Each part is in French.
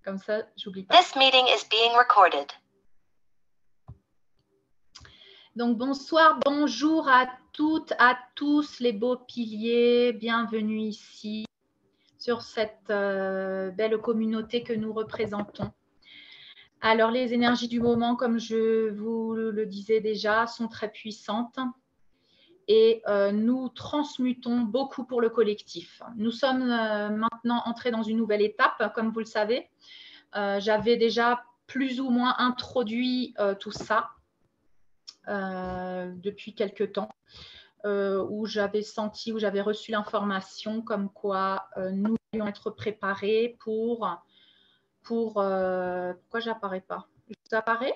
Comme ça, j'oublie pas. This meeting is being recorded. Donc, bonsoir, bonjour à toutes, à tous les beaux piliers. Bienvenue ici sur cette belle communauté que nous représentons. Alors, les énergies du moment, comme je vous le disais déjà, sont très puissantes et nous transmutons beaucoup pour le collectif. Nous sommes maintenant entrés dans une nouvelle étape, comme vous le savez. J'avais déjà plus ou moins introduit tout ça depuis quelque temps, où j'avais senti, où j'avais reçu l'information comme quoi nous devions être préparés pour pourquoi j'apparais pas? Je vous apparais?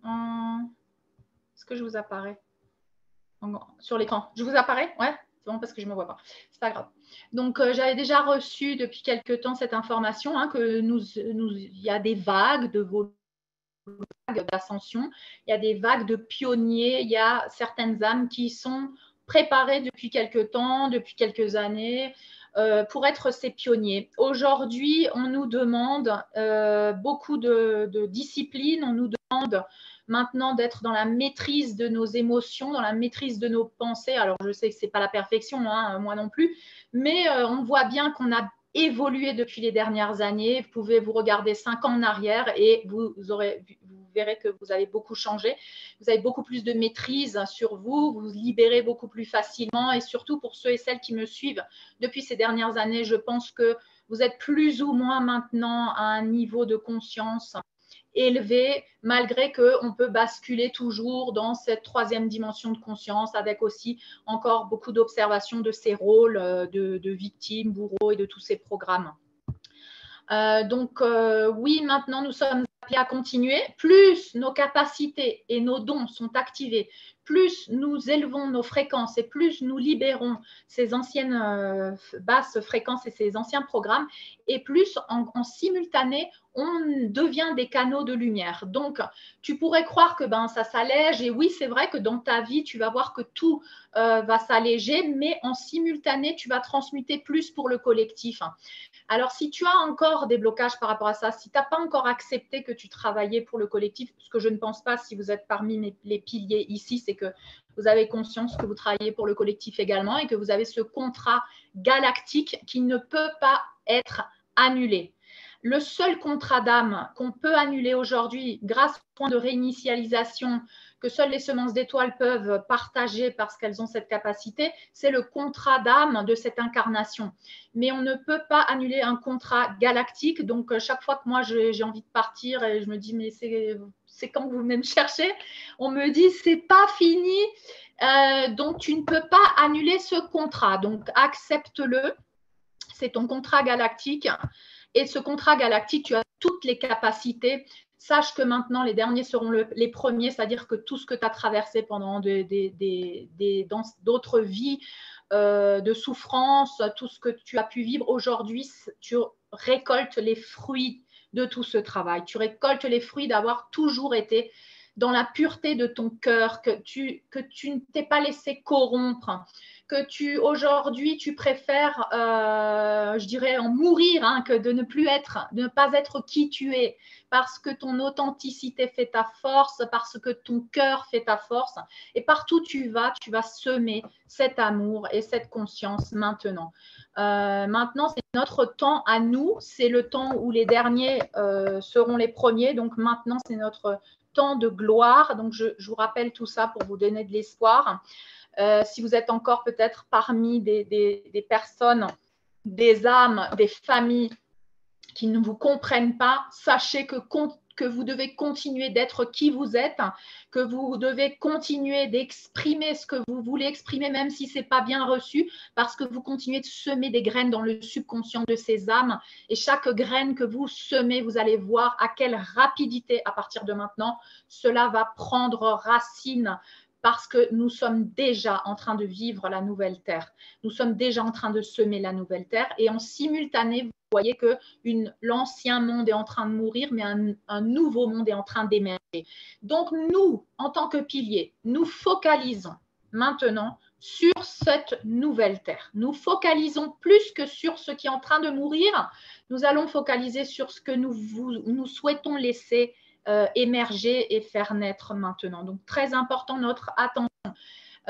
Est-ce que je vous apparais sur l'écran? Je vous apparais? Ouais, c'est bon parce que je ne me vois pas. C'est pas grave. Donc, j'avais déjà reçu depuis quelque temps cette information que il y a des vagues de d'ascension, il y a des vagues de pionniers, il y a certaines âmes qui sont préparées depuis quelques temps, depuis quelques années, pour être ces pionniers. Aujourd'hui, on nous demande beaucoup de discipline, on nous demande maintenant d'être dans la maîtrise de nos émotions, dans la maîtrise de nos pensées. Alors, je sais que ce n'est pas la perfection, moi non plus, mais on voit bien qu'on a évolué depuis les dernières années. Vous pouvez vous regarder 5 ans en arrière et vous verrez que vous avez beaucoup changé. Vous avez beaucoup plus de maîtrise sur vous, vous libérez beaucoup plus facilement et surtout pour ceux et celles qui me suivent depuis ces dernières années, je pense que vous êtes plus ou moins maintenant à un niveau de conscience élevé, malgré qu'on peut basculer toujours dans cette troisième dimension de conscience avec aussi encore beaucoup d'observation de ces rôles de victimes, bourreaux et de tous ces programmes. Donc, oui, maintenant, nous sommes appelés à continuer. Plus nos capacités et nos dons sont activés, plus nous élevons nos fréquences et plus nous libérons ces anciennes basses fréquences et ces anciens programmes, et plus en simultané, on devient des canaux de lumière. Donc, tu pourrais croire que ça s'allège, et oui, c'est vrai que dans ta vie, tu vas voir que tout va s'alléger, mais en simultané, tu vas transmuter plus pour le collectif. Alors, si tu as encore des blocages par rapport à ça, si tu n'as pas encore accepté que tu travaillais pour le collectif, ce que je ne pense pas si vous êtes parmi les piliers ici, c'est que vous avez conscience que vous travaillez pour le collectif également et que vous avez ce contrat galactique qui ne peut pas être annulé. Le seul contrat d'âme qu'on peut annuler aujourd'hui grâce au point de réinitialisation que seules les semences d'étoiles peuvent partager parce qu'elles ont cette capacité, c'est le contrat d'âme de cette incarnation. Mais on ne peut pas annuler un contrat galactique. Donc, chaque fois que moi, j'ai envie de partir et je me dis, mais c'est quand vous venez me chercher? On me dit, c'est pas fini. Donc, tu ne peux pas annuler ce contrat. Donc, accepte-le. C'est ton contrat galactique. Et ce contrat galactique, tu as toutes les capacités. Sache que maintenant, les derniers seront les premiers, c'est-à-dire que tout ce que tu as traversé pendant d'autres vies de souffrance, tout ce que tu as pu vivre, aujourd'hui, tu récoltes les fruits de tout ce travail. Tu récoltes les fruits d'avoir toujours été dans la pureté de ton cœur, que tu ne t'es pas laissé corrompre, que aujourd'hui tu préfères, je dirais, en mourir que de ne pas être qui tu es, parce que ton authenticité fait ta force, parce que ton cœur fait ta force, et partout où tu vas semer cet amour et cette conscience maintenant. Maintenant, c'est notre temps à nous, c'est le temps où les derniers seront les premiers, donc maintenant c'est notre temps de gloire. Donc je vous rappelle tout ça pour vous donner de l'espoir. Si vous êtes encore peut-être parmi des personnes, des âmes, des familles qui ne vous comprennent pas, sachez que vous devez continuer d'être qui vous êtes, que vous devez continuer d'exprimer ce que vous voulez exprimer, même si ce n'est pas bien reçu, parce que vous continuez de semer des graines dans le subconscient de ces âmes. Et chaque graine que vous semez, vous allez voir à quelle rapidité, à partir de maintenant, cela va prendre racine, parce que nous sommes déjà en train de vivre la nouvelle terre. Nous sommes déjà en train de semer la nouvelle terre, et en simultané, vous voyez que l'ancien monde est en train de mourir, mais un nouveau monde est en train d'émerger. Donc nous, en tant que piliers, nous focalisons maintenant sur cette nouvelle terre. Nous focalisons plus que sur ce qui est en train de mourir. Nous allons focaliser sur ce que nous souhaitons laisser émerger et faire naître maintenant. Donc, très important, notre attention.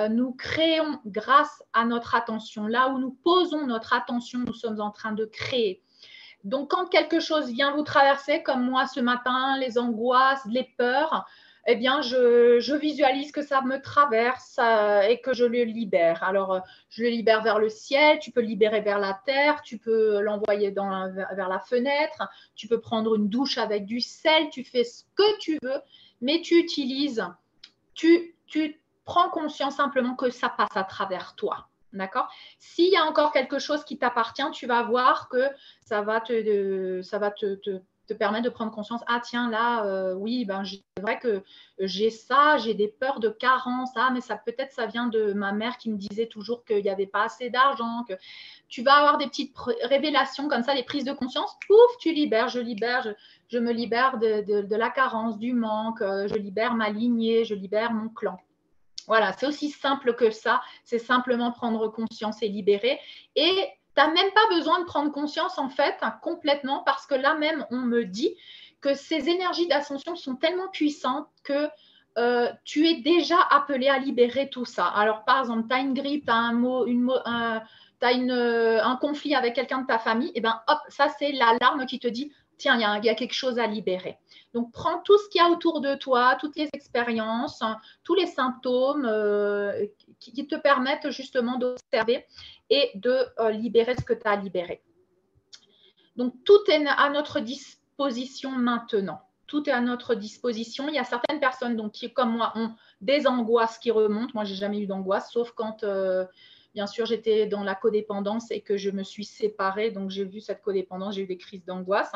Nous créons grâce à notre attention. Là où nous posons notre attention, nous sommes en train de créer. Donc, quand quelque chose vient vous traverser, comme moi ce matin, les angoisses, les peurs, eh bien, je visualise que ça me traverse et que je le libère. Alors, je le libère vers le ciel, tu peux le libérer vers la terre, tu peux l'envoyer vers la fenêtre, tu peux prendre une douche avec du sel, tu fais ce que tu veux, mais tu utilises, tu prends conscience simplement que ça passe à travers toi. D'accord? S'il y a encore quelque chose qui t'appartient, tu vas voir que ça va te permettre de prendre conscience. Ah tiens, là, oui, ben, c'est vrai que j'ai ça, j'ai des peurs de carence. Ah, mais ça peut-être ça vient de ma mère qui me disait toujours qu'il n'y avait pas assez d'argent. Que tu vas avoir des petites révélations comme ça, des prises de conscience. Pouf, tu libères, je me libère de la carence, du manque, je libère ma lignée, je libère mon clan. Voilà, c'est aussi simple que ça. C'est simplement prendre conscience et libérer. Et tu n'as même pas besoin de prendre conscience, en fait, complètement, parce que là même, on me dit que ces énergies d'ascension sont tellement puissantes que tu es déjà appelé à libérer tout ça. Alors, par exemple, tu as une grippe, tu as un conflit avec quelqu'un de ta famille, et bien, hop, ça, c'est l'alarme qui te dit, tiens, il y a quelque chose à libérer. Donc, prends tout ce qu'il y a autour de toi, toutes les expériences, tous les symptômes qui te permettent justement d'observer et de libérer ce que tu as à libérer. Donc, tout est à notre disposition maintenant. Tout est à notre disposition. Il y a certaines personnes donc, qui, comme moi, ont des angoisses qui remontent. Moi, je n'ai jamais eu d'angoisse, sauf quand, bien sûr, j'étais dans la codépendance et que je me suis séparée. Donc, j'ai vu cette codépendance, j'ai eu des crises d'angoisse.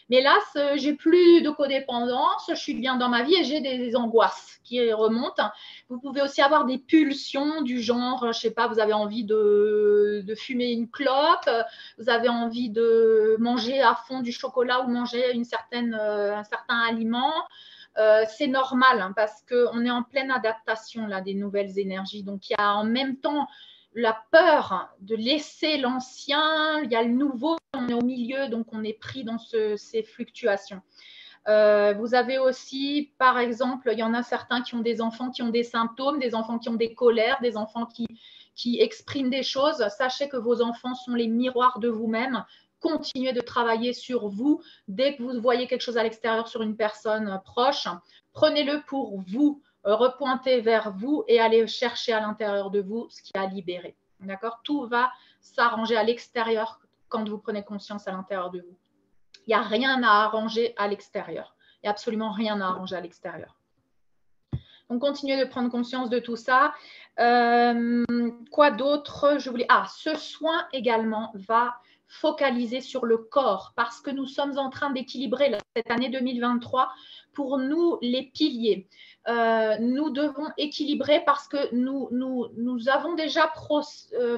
Mais là, j'ai plus de codépendance, je suis bien dans ma vie et j'ai des angoisses qui remontent. Vous pouvez aussi avoir des pulsions du genre, je ne sais pas, vous avez envie de fumer une clope, vous avez envie de manger à fond du chocolat ou manger un certain aliment. C'est normal parce qu'on est en pleine adaptation là, des nouvelles énergies. Donc, il y a en même temps la peur de laisser l'ancien, il y a le nouveau, on est au milieu, donc on est pris dans ces fluctuations. Vous avez aussi, par exemple, il y en a certains qui ont des enfants qui ont des symptômes, des enfants qui ont des colères, des enfants qui expriment des choses. Sachez que vos enfants sont les miroirs de vous-même. Continuez de travailler sur vous. Dès que vous voyez quelque chose à l'extérieur sur une personne proche, prenez-le pour vous, repointez vers vous et allez chercher à l'intérieur de vous ce qui a libéré. D'accord? Tout va s'arranger à l'extérieur quand vous prenez conscience à l'intérieur de vous. Il n'y a rien à arranger à l'extérieur. Il n'y a absolument rien à arranger à l'extérieur. Donc, continuez de prendre conscience de tout ça. Quoi d'autre? Ce soin également va focaliser sur le corps parce que nous sommes en train d'équilibrer cette année 2023 pour nous les piliers. Nous devons équilibrer parce que nous avons déjà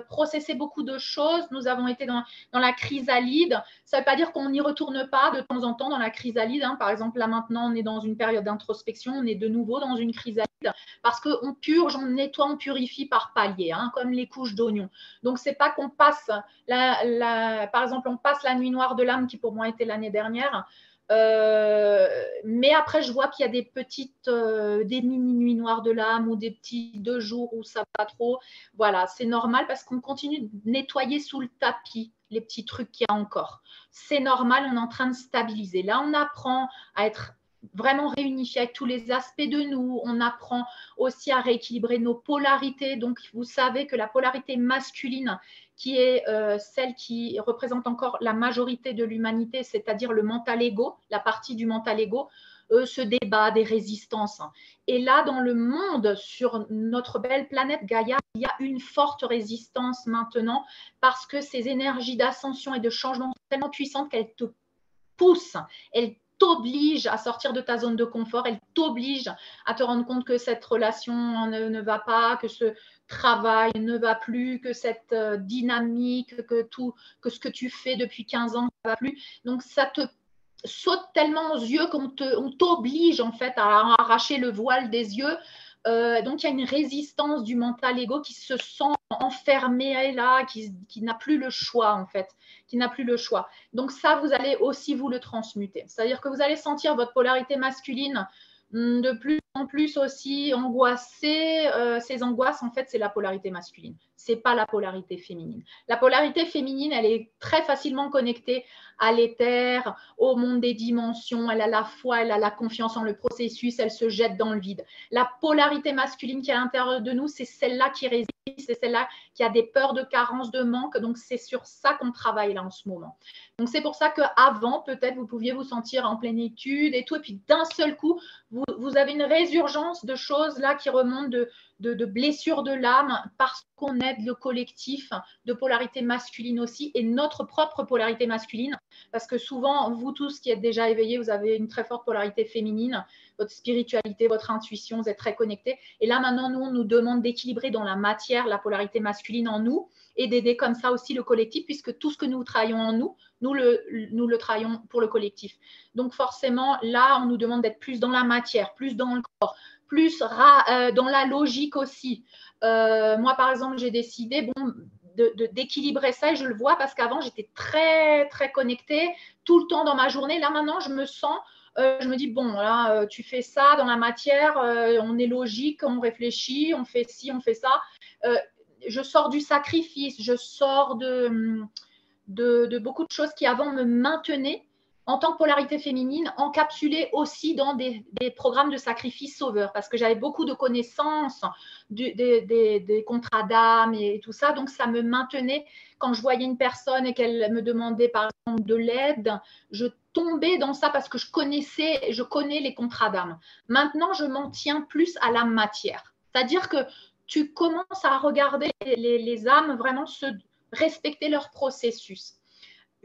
processé beaucoup de choses. Nous avons été dans la chrysalide. Ça ne veut pas dire qu'on n'y retourne pas de temps en temps dans la chrysalide. Hein. Par exemple, là maintenant, on est dans une période d'introspection. On est de nouveau dans une chrysalide parce qu'on purge, on nettoie, on purifie par paliers, hein, comme les couches d'oignons. Donc, ce n'est pas qu'on passe, par exemple, on passe la nuit noire de l'âme qui pour moi était l'année dernière. Mais après, je vois qu'il y a des petites, des mini-nuits noires de l'âme ou des petits 2 jours où ça va pas trop. Voilà, c'est normal parce qu'on continue de nettoyer sous le tapis les petits trucs qu'il y a encore. C'est normal, on est en train de stabiliser. Là, on apprend à être vraiment réunifié avec tous les aspects de nous. On apprend aussi à rééquilibrer nos polarités. Donc, vous savez que la polarité masculine, qui est celle qui représente encore la majorité de l'humanité, c'est-à-dire le mental ego, la partie du mental ego, se débat des résistances. Et là, dans le monde, sur notre belle planète Gaïa, il y a une forte résistance maintenant parce que ces énergies d'ascension et de changement sont tellement puissantes qu'elles te poussent, elles t'oblige à sortir de ta zone de confort, elle t'oblige à te rendre compte que cette relation ne va pas, que ce travail ne va plus, que cette dynamique, que ce que tu fais depuis 15 ans ne va plus. Donc, ça te saute tellement aux yeux qu'on t'oblige en fait à arracher le voile des yeux Donc, il y a une résistance du mental ego qui se sent enfermé là, qui n'a plus le choix, en fait, qui n'a plus le choix. Donc, ça, vous allez aussi vous le transmuter. C'est-à-dire que vous allez sentir votre polarité masculine de plus en plus aussi angoissée. Ces angoisses, en fait, c'est la polarité masculine. C'est pas la polarité féminine. La polarité féminine, elle est très facilement connectée à l'éther, au monde des dimensions. Elle a la foi, elle a la confiance en le processus, elle se jette dans le vide. La polarité masculine qui est à l'intérieur de nous, c'est celle-là qui résiste, c'est celle-là qui a des peurs de carence, de manque. Donc, c'est sur ça qu'on travaille là en ce moment. Donc, c'est pour ça qu'avant, peut-être, vous pouviez vous sentir en plénitude et tout. Et puis, d'un seul coup, vous avez une résurgence de choses là qui remontent de blessures de l'âme parce qu'on aide le collectif de polarité masculine aussi et notre propre polarité masculine. Parce que souvent, vous tous qui êtes déjà éveillés, vous avez une très forte polarité féminine, votre spiritualité, votre intuition, vous êtes très connectés. Et là, maintenant, nous, on nous demande d'équilibrer dans la matière la polarité masculine en nous et d'aider comme ça aussi le collectif, puisque tout ce que nous travaillons en nous, nous le travaillons pour le collectif. Donc, forcément, là, on nous demande d'être plus dans la matière, plus dans le corps, plus dans la logique aussi. Moi, par exemple, j'ai décidé, d'équilibrer ça et je le vois parce qu'avant, j'étais très, très connectée tout le temps dans ma journée. Là, maintenant, je me sens, je me dis, bon, là, tu fais ça dans la matière, on est logique, on réfléchit, on fait ci, on fait ça. Je sors du sacrifice, je sors de beaucoup de choses qui avant me maintenaient en tant que polarité féminine, encapsulée aussi dans des programmes de sacrifice sauveur, parce que j'avais beaucoup de connaissances des contrats d'âme et tout ça, donc ça me maintenait. Quand je voyais une personne et qu'elle me demandait par exemple de l'aide, je tombais dans ça parce que je connais les contrats d'âme. Maintenant, je m'en tiens plus à la matière. C'est-à-dire que tu commences à regarder les âmes vraiment respecter leur processus.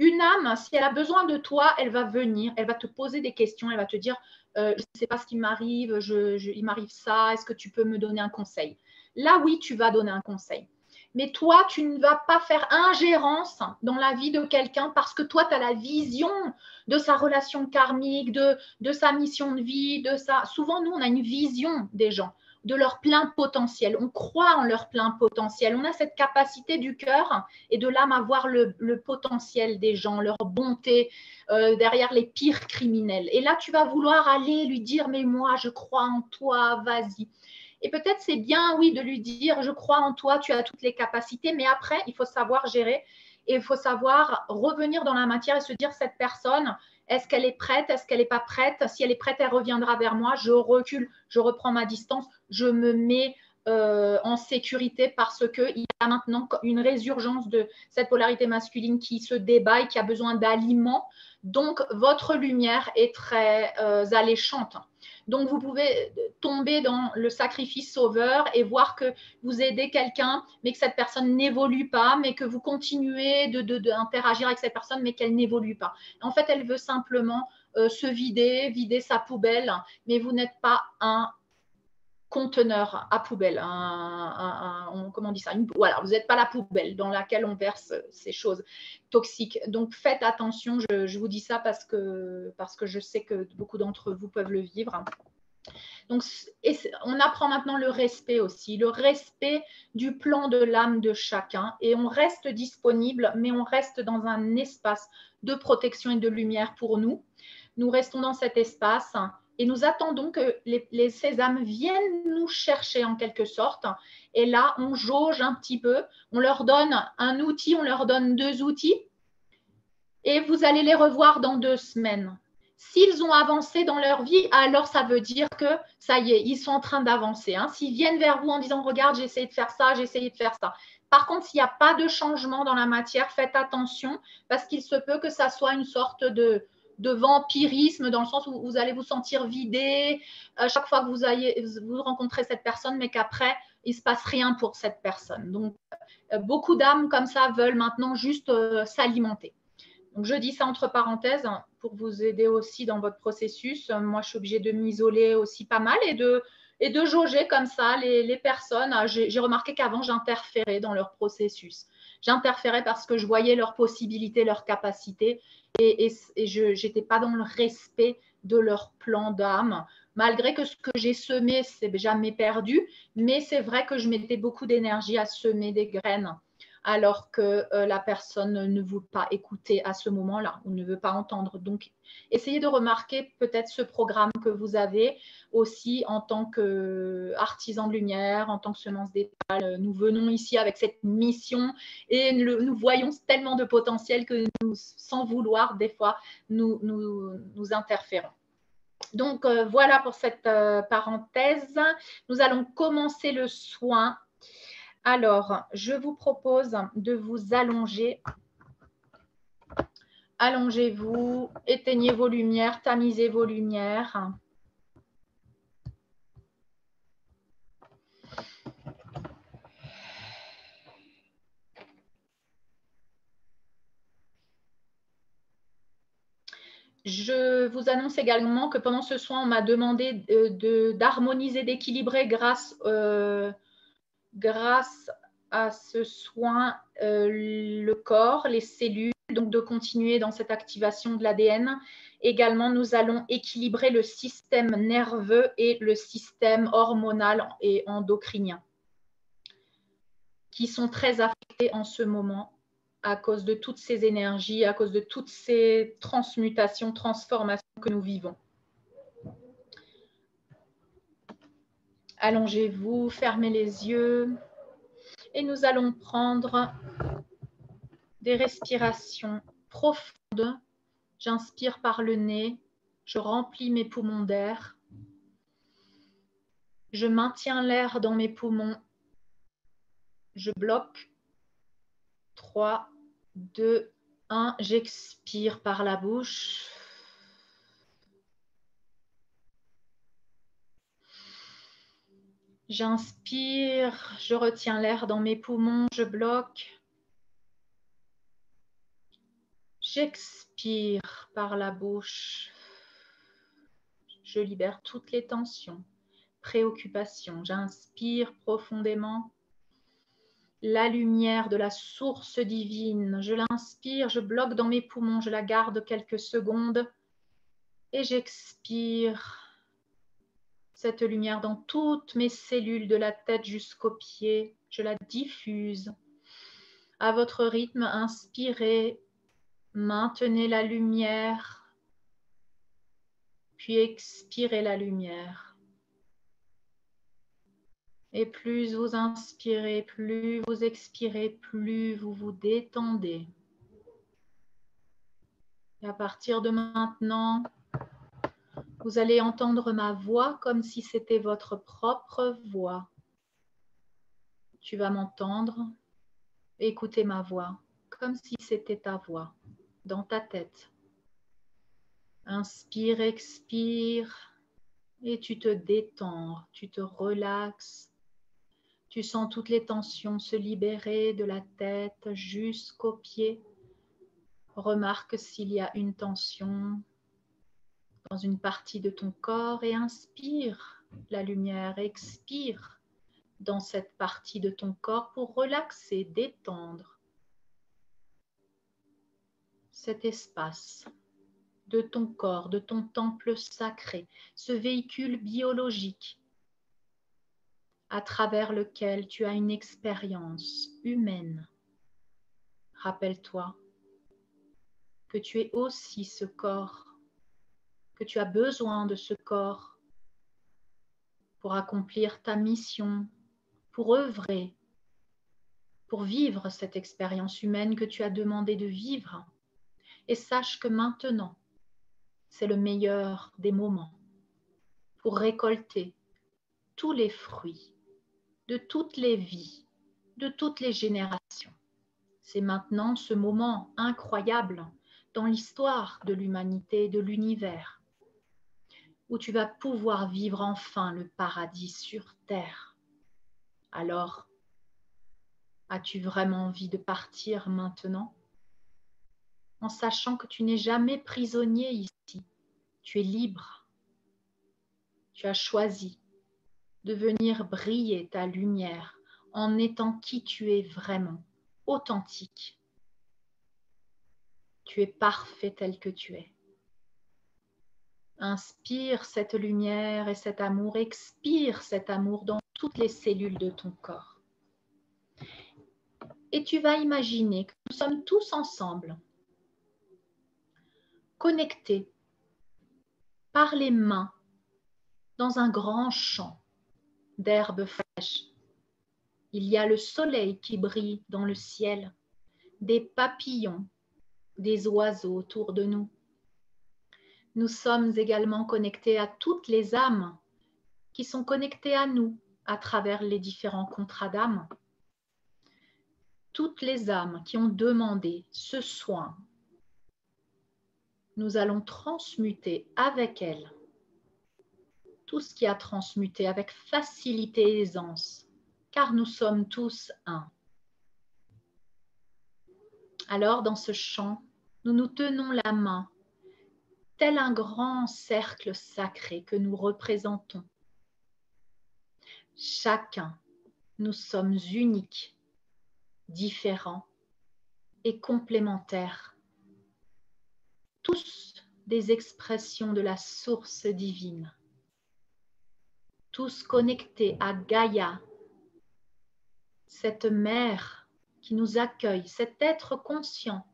Une âme, si elle a besoin de toi, elle va venir, elle va te poser des questions, elle va te dire je ne sais pas ce qui m'arrive, il m'arrive ça, est-ce que tu peux me donner un conseil? Là, oui, tu vas donner un conseil. Mais toi, tu ne vas pas faire ingérence dans la vie de quelqu'un parce que toi, tu as la vision de sa relation karmique, de sa mission de vie, de ça. Souvent, nous, on a une vision des gens, de leur plein potentiel. On croit en leur plein potentiel. On a cette capacité du cœur et de l'âme à voir le potentiel des gens, leur bonté derrière les pires criminels. Et là, tu vas vouloir aller lui dire, mais moi, je crois en toi, vas-y. Et peut-être c'est bien, oui, de lui dire, je crois en toi, tu as toutes les capacités, mais après, il faut savoir gérer et il faut savoir revenir dans la matière et se dire, cette personne, est-ce qu'elle est prête? Est-ce qu'elle n'est pas prête? Si elle est prête, elle reviendra vers moi. Je recule, je reprends ma distance, je me mets en sécurité parce qu'il y a maintenant une résurgence de cette polarité masculine qui se débat et qui a besoin d'aliments. Donc, votre lumière est très alléchante. Donc, vous pouvez tomber dans le sacrifice sauveur et voir que vous aidez quelqu'un, mais que cette personne n'évolue pas, mais que vous continuez d'interagir avec cette personne, mais qu'elle n'évolue pas. En fait, elle veut simplement se vider sa poubelle, mais vous n'êtes pas un conteneur à poubelle, comment on dit ça, voilà, vous n'êtes pas la poubelle dans laquelle on verse ces choses toxiques. Donc faites attention, je vous dis ça parce que je sais que beaucoup d'entre vous peuvent le vivre. Donc, on apprend maintenant le respect aussi, le respect du plan de l'âme de chacun et on reste disponible, mais on reste dans un espace de protection et de lumière pour nous. Nous restons dans cet espace et nous attendons que ces âmes viennent nous chercher en quelque sorte. Et là, on jauge un petit peu, on leur donne un outil, on leur donne 2 outils et vous allez les revoir dans 2 semaines. S'ils ont avancé dans leur vie, alors ça veut dire que ça y est, ils sont en train d'avancer. Hein. S'ils viennent vers vous en disant, regarde, j'ai essayé de faire ça, j'ai essayé de faire ça. Par contre, s'il n'y a pas de changement dans la matière, faites attention parce qu'il se peut que ça soit une sorte de vampirisme dans le sens où vous allez vous sentir vidé chaque fois que vous rencontrez cette personne, mais qu'après, il ne se passe rien pour cette personne. Donc, beaucoup d'âmes comme ça veulent maintenant juste s'alimenter. Donc, je dis ça entre parenthèses pour vous aider aussi dans votre processus. Moi, je suis obligée de m'isoler aussi pas mal et de jauger comme ça les personnes. J'ai remarqué qu'avant, j'interférais dans leur processus. J'interférais parce que je voyais leurs possibilités, leurs capacités et je n'étais pas dans le respect de leur plan d'âme. malgré que ce que j'ai semé, c'est jamais perdu, mais c'est vrai que je mettais beaucoup d'énergie à semer des graines, alors que la personne ne veut pas écouter à ce moment-là ou ne veut pas entendre. Donc, essayez de remarquer peut-être ce programme que vous avez aussi en tant qu'artisan de lumière, en tant que semence d'étoiles. Nous venons ici avec cette mission et nous voyons tellement de potentiel que nous, sans vouloir, des fois, nous interférons. Donc, voilà pour cette parenthèse. Nous allons commencer le soin. Alors, je vous propose de vous allonger. Allongez-vous, éteignez vos lumières, tamisez vos lumières. Je vous annonce également que pendant ce soin, on m'a demandé d'harmoniser, d'équilibrer grâce à ce soin le corps, les cellules, donc de continuer dans cette activation de l'ADN. Également, nous allons équilibrer le système nerveux et le système hormonal et endocrinien qui sont très affectés en ce moment à cause de toutes ces énergies, à cause de toutes ces transmutations, transformations que nous vivons. Allongez-vous, fermez les yeux et nous allons prendre des respirations profondes. J'inspire par le nez, je remplis mes poumons d'air. Je maintiens l'air dans mes poumons. Je bloque. 3, 2, 1. J'expire par la bouche. J'inspire, je retiens l'air dans mes poumons, je bloque. J'expire par la bouche. Je libère toutes les tensions, préoccupations. J'inspire profondément la lumière de la source divine. Je l'inspire, je bloque dans mes poumons, je la garde quelques secondes et j'expire cette lumière dans toutes mes cellules de la tête jusqu'aux pieds. Je la diffuse. À votre rythme, inspirez, maintenez la lumière, puis expirez la lumière. Et plus vous inspirez, plus vous expirez, plus vous vous détendez. Et à partir de maintenant, vous allez entendre ma voix comme si c'était votre propre voix. Tu vas m'entendre, écouter ma voix comme si c'était ta voix dans ta tête. Inspire, expire et tu te détends, tu te relaxes. Tu sens toutes les tensions se libérer de la tête jusqu'aux pieds. Remarque s'il y a une tension dans une partie de ton corps et inspire la lumière, expire dans cette partie de ton corps pour relaxer, détendre cet espace de ton corps, de ton temple sacré, ce véhicule biologique à travers lequel tu as une expérience humaine. Rappelle-toi que tu es aussi ce corps, que tu as besoin de ce corps pour accomplir ta mission, pour œuvrer, pour vivre cette expérience humaine que tu as demandé de vivre. Et sache que maintenant, c'est le meilleur des moments pour récolter tous les fruits de toutes les vies, de toutes les générations. C'est maintenant ce moment incroyable dans l'histoire de l'humanité et de l'univers où tu vas pouvoir vivre enfin le paradis sur terre. Alors, as-tu vraiment envie de partir maintenant en sachant que tu n'es jamais prisonnier ici? Tu es libre. Tu as choisi de venir briller ta lumière en étant qui tu es vraiment, authentique. Tu es parfait tel que tu es. Inspire cette lumière et cet amour, expire cet amour dans toutes les cellules de ton corps. Et tu vas imaginer que nous sommes tous ensemble, connectés par les mains dans un grand champ d'herbes fraîches. Il y a le soleil qui brille dans le ciel, des papillons, des oiseaux autour de nous. Nous sommes également connectés à toutes les âmes qui sont connectées à nous à travers les différents contrats d'âme. Toutes les âmes qui ont demandé ce soin, nous allons transmuter avec elles tout ce qui a transmuté avec facilité et aisance, car nous sommes tous un. Alors, dans ce champ, nous nous tenons la main, tel un grand cercle sacré que nous représentons. Chacun, nous sommes uniques, différents et complémentaires. Tous des expressions de la source divine. Tous connectés à Gaïa, cette mère qui nous accueille, cet être conscient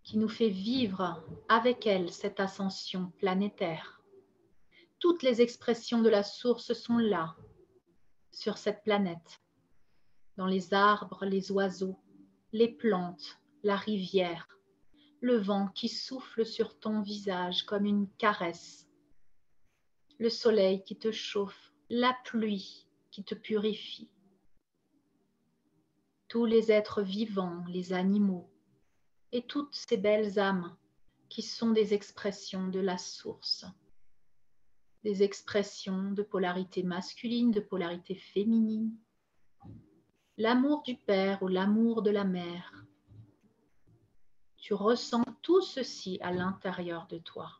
qui nous fait vivre avec elle cette ascension planétaire. Toutes les expressions de la source sont là, sur cette planète, dans les arbres, les oiseaux, les plantes, la rivière, le vent qui souffle sur ton visage comme une caresse, le soleil qui te chauffe, la pluie qui te purifie. Tous les êtres vivants, les animaux, et toutes ces belles âmes qui sont des expressions de la source, des expressions de polarité masculine, de polarité féminine, l'amour du père ou l'amour de la mère. Tu ressens tout ceci à l'intérieur de toi.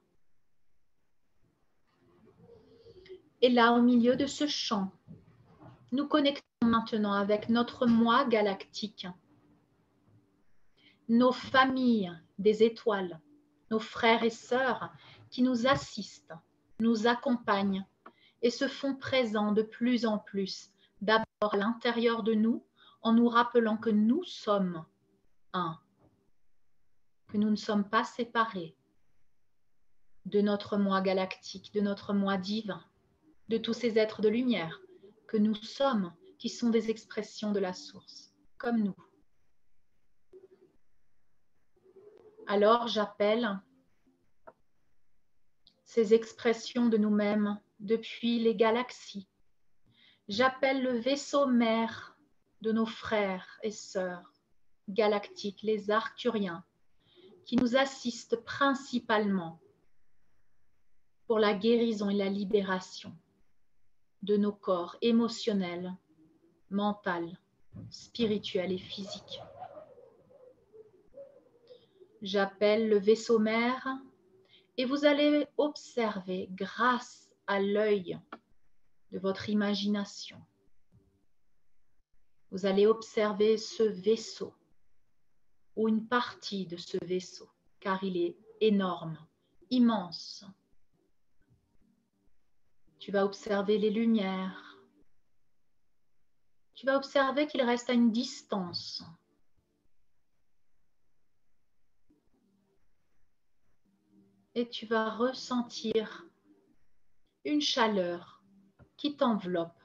Et là, au milieu de ce champ, nous connectons maintenant avec notre moi galactique, nos familles des étoiles, nos frères et sœurs qui nous assistent, nous accompagnent et se font présents de plus en plus, d'abord à l'intérieur de nous, en nous rappelant que nous sommes un, que nous ne sommes pas séparés de notre moi galactique, de notre moi divin, de tous ces êtres de lumière que nous sommes, qui sont des expressions de la source, comme nous. Alors j'appelle ces expressions de nous-mêmes depuis les galaxies. J'appelle le vaisseau mère de nos frères et sœurs galactiques, les Arcturiens, qui nous assistent principalement pour la guérison et la libération de nos corps émotionnels, mentaux, spirituels et physiques. J'appelle le vaisseau mère et vous allez observer grâce à l'œil de votre imagination. Vous allez observer ce vaisseau ou une partie de ce vaisseau, car il est énorme, immense. Tu vas observer les lumières. Tu vas observer qu'il reste à une distance. Et tu vas ressentir une chaleur qui t'enveloppe,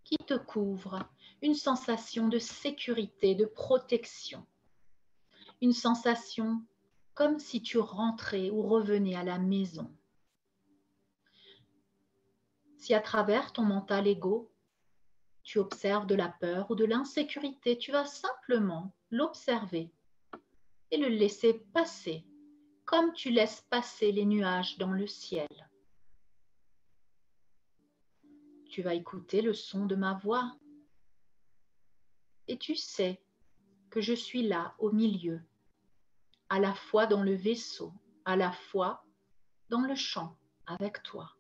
qui te couvre, une sensation de sécurité, de protection, une sensation comme si tu rentrais ou revenais à la maison. Si à travers ton mental égo, tu observes de la peur ou de l'insécurité, tu vas simplement l'observer et le laisser passer, comme tu laisses passer les nuages dans le ciel. Tu vas écouter le son de ma voix et tu sais que je suis là au milieu, à la fois dans le vaisseau, à la fois dans le champ avec toi.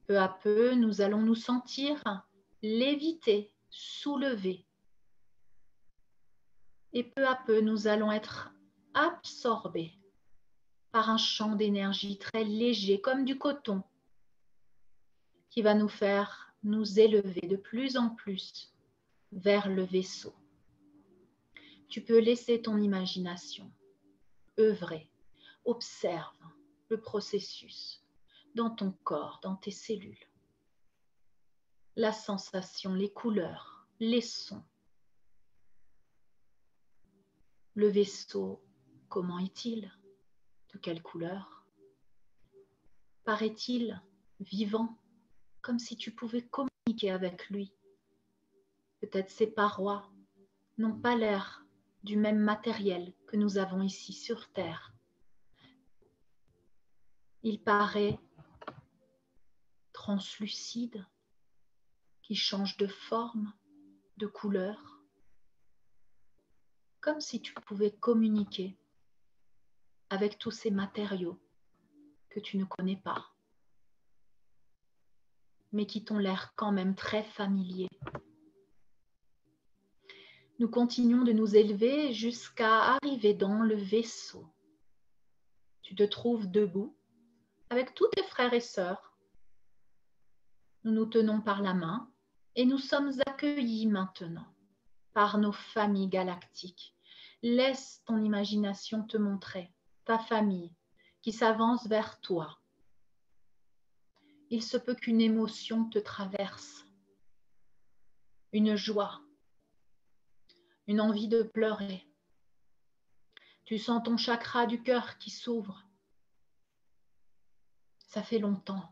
Peu à peu, nous allons nous sentir lévités, soulevés. Et peu à peu, nous allons être absorbé par un champ d'énergie très léger, comme du coton, qui va nous faire nous élever de plus en plus vers le vaisseau. Tu peux laisser ton imagination œuvrer, observe le processus dans ton corps, dans tes cellules. La sensation, les couleurs, les sons. Le vaisseau, comment est-il? De quelle couleur? Paraît-il vivant, comme si tu pouvais communiquer avec lui? Peut-être ses parois n'ont pas l'air du même matériel que nous avons ici sur Terre. Il paraît translucide, qui change de forme, de couleur, comme si tu pouvais communiquer avec tous ces matériaux que tu ne connais pas, mais qui t'ont l'air quand même très familiers. Nous continuons de nous élever jusqu'à arriver dans le vaisseau. Tu te trouves debout avec tous tes frères et sœurs. Nous nous tenons par la main et nous sommes accueillis maintenant par nos familles galactiques. Laisse ton imagination te montrer ta famille qui s'avance vers toi. Il se peut qu'une émotion te traverse, une joie, une envie de pleurer. Tu sens ton chakra du cœur qui s'ouvre. Ça fait longtemps.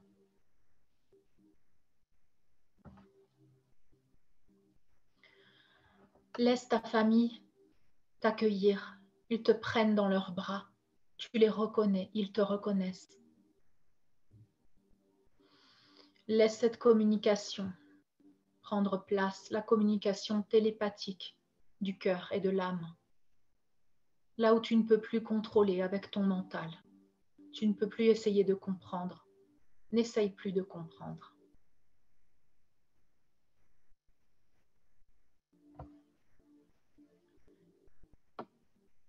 Laisse ta famille t'accueillir. Ils te prennent dans leurs bras. Tu les reconnais, ils te reconnaissent. Laisse cette communication prendre place, la communication télépathique du cœur et de l'âme. Là où tu ne peux plus contrôler avec ton mental, tu ne peux plus essayer de comprendre. N'essaye plus de comprendre.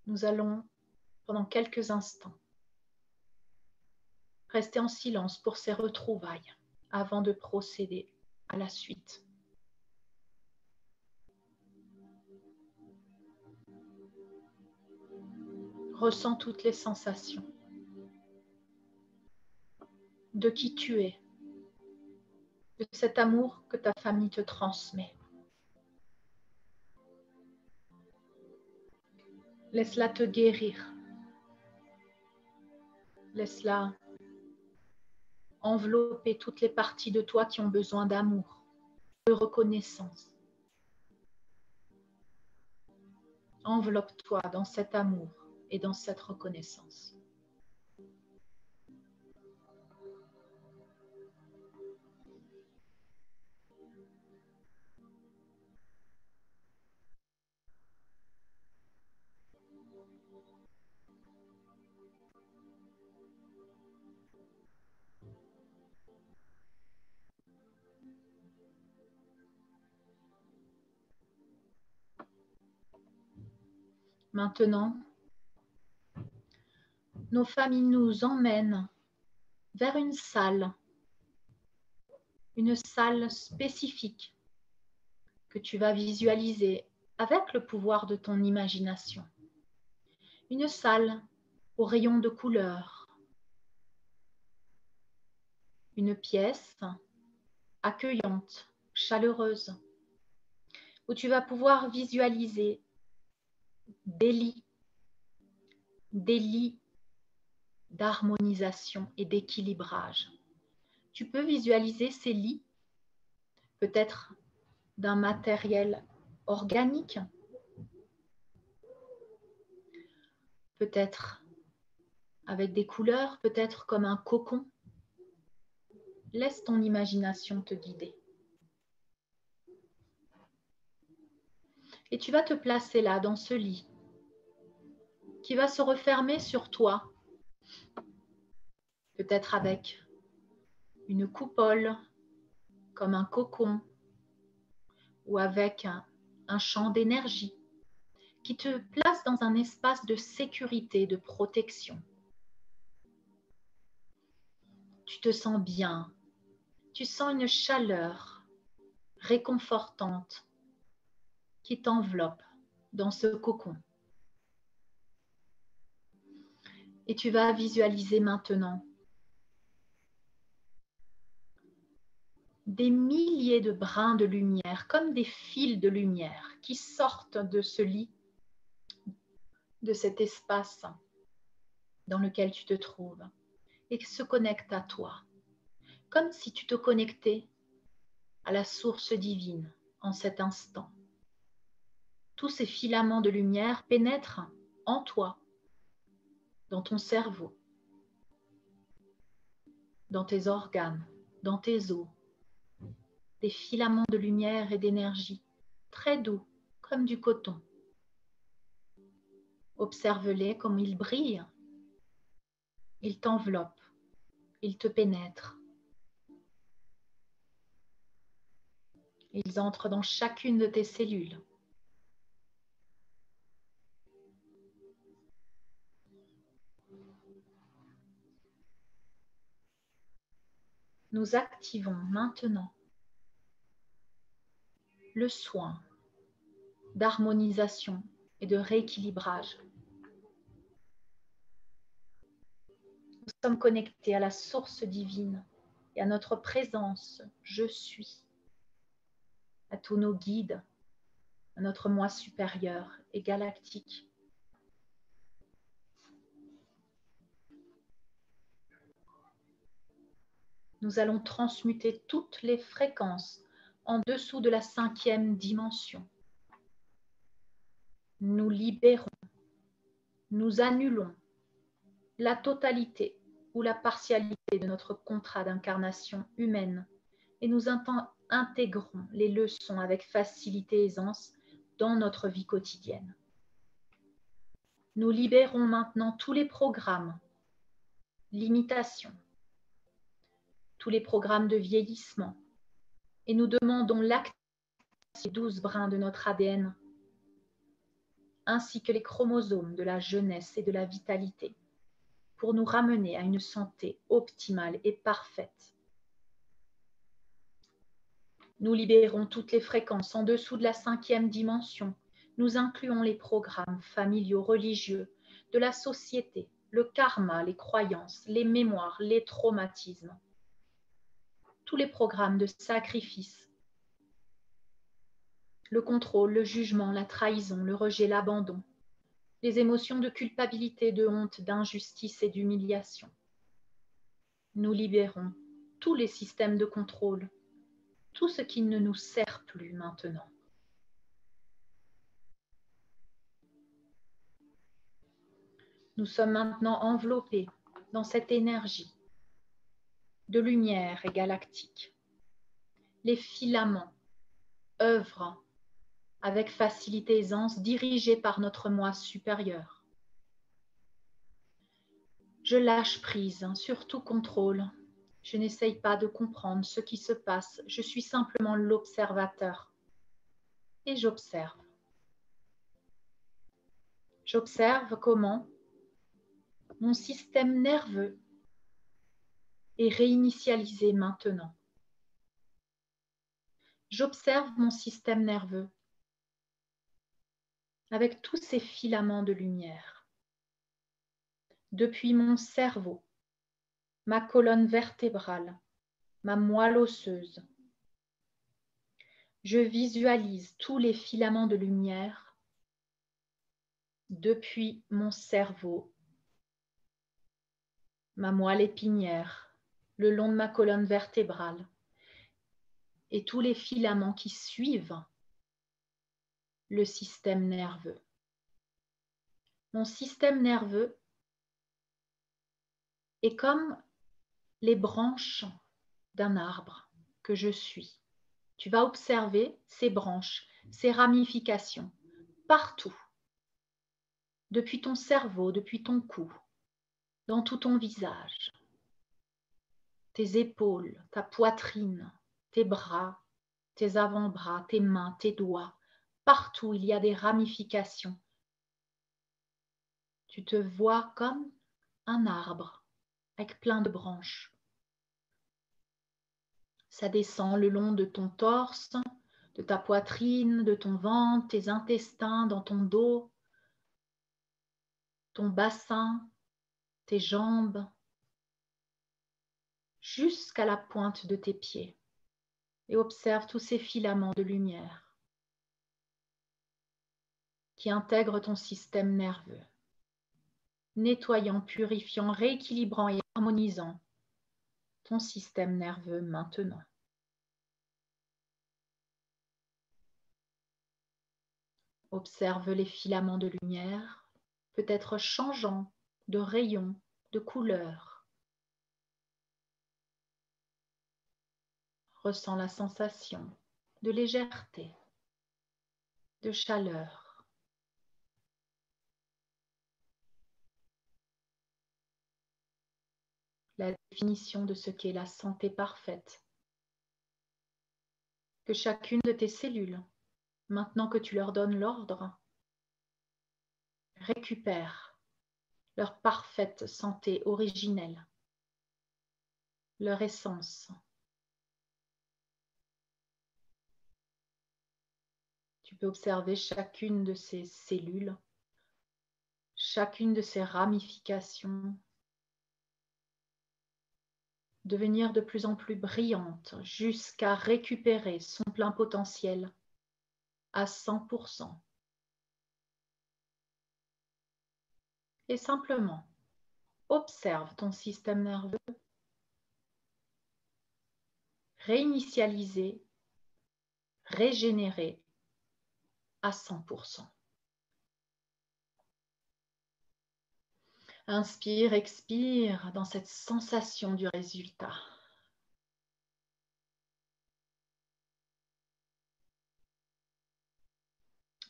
Nous allons, pendant quelques instants, rester en silence pour ces retrouvailles avant de procéder à la suite. Ressens toutes les sensations de qui tu es, de cet amour que ta famille te transmet. Laisse-la te guérir. Laisse-la envelopper toutes les parties de toi qui ont besoin d'amour, de reconnaissance. Enveloppe-toi dans cet amour et dans cette reconnaissance. Maintenant, nos familles nous emmènent vers une salle spécifique que tu vas visualiser avec le pouvoir de ton imagination. Une salle aux rayons de couleurs. Une pièce accueillante, chaleureuse, où tu vas pouvoir visualiser des lits d'harmonisation et d'équilibrage. Tu peux visualiser ces lits, peut-être d'un matériel organique, peut-être avec des couleurs, peut-être comme un cocon. Laisse ton imagination te guider. Et tu vas te placer là, dans ce lit, qui va se refermer sur toi, peut-être avec une coupole, comme un cocon, ou avec un champ d'énergie qui te place dans un espace de sécurité, de protection. Tu te sens bien, tu sens une chaleur réconfortante qui t'enveloppe dans ce cocon. Et tu vas visualiser maintenant des milliers de brins de lumière, comme des fils de lumière qui sortent de ce lit, de cet espace dans lequel tu te trouves et qui se connectent à toi, comme si tu te connectais à la source divine en cet instant. Tous ces filaments de lumière pénètrent en toi, dans ton cerveau, dans tes organes, dans tes os, des filaments de lumière et d'énergie très doux, comme du coton. Observe-les comme ils brillent. Ils t'enveloppent, ils te pénètrent. Ils entrent dans chacune de tes cellules. Nous activons maintenant le soin d'harmonisation et de rééquilibrage. Nous sommes connectés à la source divine et à notre présence, je suis, à tous nos guides, à notre moi supérieur et galactique. Nous allons transmuter toutes les fréquences en dessous de la 5e dimension. Nous libérons, nous annulons la totalité ou la partialité de notre contrat d'incarnation humaine et nous intégrons les leçons avec facilité et aisance dans notre vie quotidienne. Nous libérons maintenant tous les programmes, limitations, tous les programmes de vieillissement et nous demandons l'activation des 12 brins de notre ADN ainsi que les chromosomes de la jeunesse et de la vitalité pour nous ramener à une santé optimale et parfaite. Nous libérons toutes les fréquences en dessous de la 5e dimension. Nous incluons les programmes familiaux, religieux, de la société, le karma, les croyances, les mémoires, les traumatismes, tous les programmes de sacrifice, le contrôle, le jugement, la trahison, le rejet, l'abandon, les émotions de culpabilité, de honte, d'injustice et d'humiliation. Nous libérons tous les systèmes de contrôle, tout ce qui ne nous sert plus maintenant. Nous sommes maintenant enveloppés dans cette énergie de lumière et galactique. Les filaments œuvrent avec facilité et aisance, dirigés par notre moi supérieur. Je lâche prise sur tout contrôle. Je n'essaye pas de comprendre ce qui se passe. Je suis simplement l'observateur. Et j'observe. J'observe comment mon système nerveux est réinitialisé maintenant. J'observe mon système nerveux avec tous ces filaments de lumière. Depuis mon cerveau, ma colonne vertébrale, ma moelle osseuse, je visualise tous les filaments de lumière depuis mon cerveau, ma moelle épinière, le long de ma colonne vertébrale et tous les filaments qui suivent le système nerveux. Mon système nerveux est comme les branches d'un arbre que je suis. Tu vas observer ces branches, ces ramifications partout, depuis ton cerveau, depuis ton cou, dans tout ton visage, tes épaules, ta poitrine, tes bras, tes avant-bras, tes mains, tes doigts. Partout, il y a des ramifications Tu te vois comme un arbre avec plein de branches. Ça descend le long de ton torse, de ta poitrine, de ton ventre, tes intestins, dans ton dos, ton bassin, tes jambes, jusqu'à la pointe de tes pieds. Et observe tous ces filaments de lumière qui intègrent ton système nerveux, nettoyant, purifiant, rééquilibrant et harmonisant ton système nerveux maintenant. Observe les filaments de lumière, peut-être changeants de rayon, de couleur. Ressens la sensation de légèreté, de chaleur. La définition de ce qu'est la santé parfaite. Que chacune de tes cellules, maintenant que tu leur donnes l'ordre, récupère leur parfaite santé originelle, leur essence. Tu peux observer chacune de ces cellules, chacune de ces ramifications, devenir de plus en plus brillante jusqu'à récupérer son plein potentiel à 100%. Et simplement, observe ton système nerveux réinitialisé, régénéré à 100%. Inspire, expire dans cette sensation du résultat.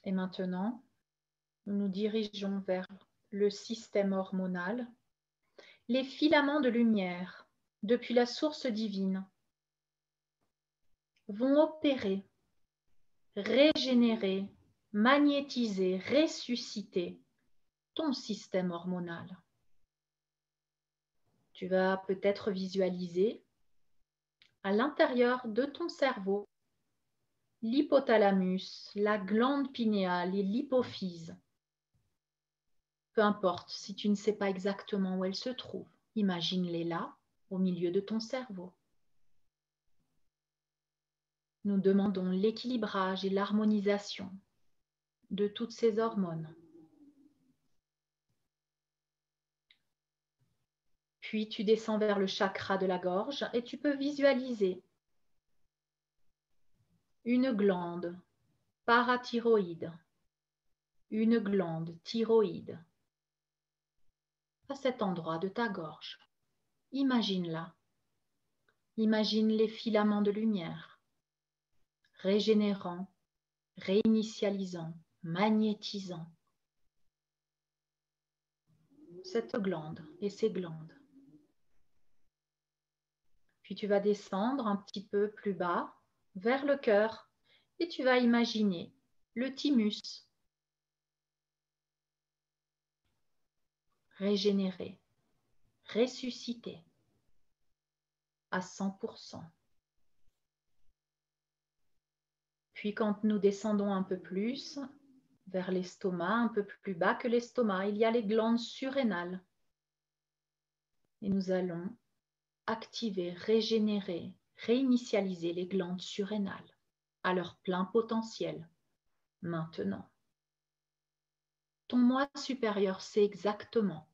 Et maintenant, nous nous dirigeons vers le système hormonal. Les filaments de lumière, depuis la source divine, vont opérer, régénérer, magnétiser, ressusciter ton système hormonal. Tu vas peut-être visualiser à l'intérieur de ton cerveau l'hypothalamus, la glande pinéale et l'hypophyse. Peu importe si tu ne sais pas exactement où elles se trouvent, imagine-les là, au milieu de ton cerveau. Nous demandons l'équilibrage et l'harmonisation de toutes ces hormones. Puis tu descends vers le chakra de la gorge et tu peux visualiser une glande parathyroïde, une glande thyroïde à cet endroit de ta gorge. Imagine-la. Imagine les filaments de lumière, régénérant, réinitialisant, magnétisant cette glande et ces glandes. Puis tu vas descendre un petit peu plus bas vers le cœur et tu vas imaginer le thymus régénéré, ressuscité à 100%. Puis quand nous descendons un peu plus vers l'estomac, un peu plus bas que l'estomac, il y a les glandes surrénales. Et nous allons activer, régénérer, réinitialiser les glandes surrénales à leur plein potentiel maintenant. Ton moi supérieur sait exactement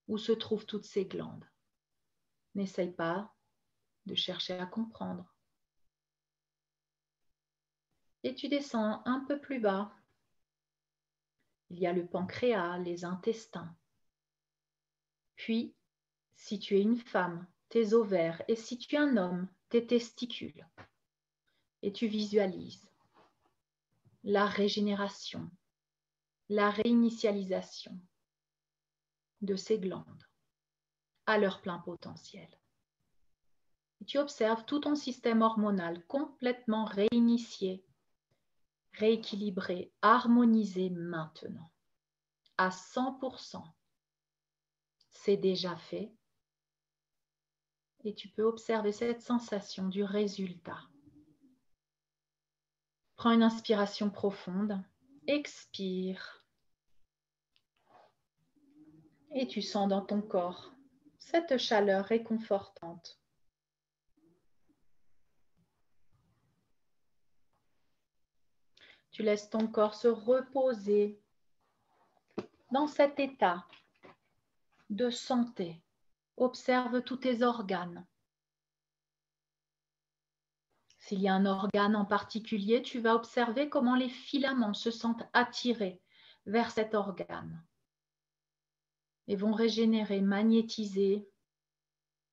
où se trouvent toutes ces glandes. N'essaye pas de chercher à comprendre. Et tu descends un peu plus bas. Il y a le pancréas, les intestins. Puis, si tu es une femme, tes ovaires, et si tu es un homme, tes testicules. Et tu visualises la régénération, la réinitialisation de ces glandes à leur plein potentiel. Et tu observes tout ton système hormonal complètement réinitié, rééquilibré, harmonisé maintenant, à 100%. C'est déjà fait. Et tu peux observer cette sensation du résultat. Prends une inspiration profonde. Expire. Et tu sens dans ton corps cette chaleur réconfortante. Tu laisses ton corps se reposer dans cet état de santé. Observe tous tes organes. S'il y a un organe en particulier, tu vas observer comment les filaments se sentent attirés vers cet organe et vont régénérer, magnétiser,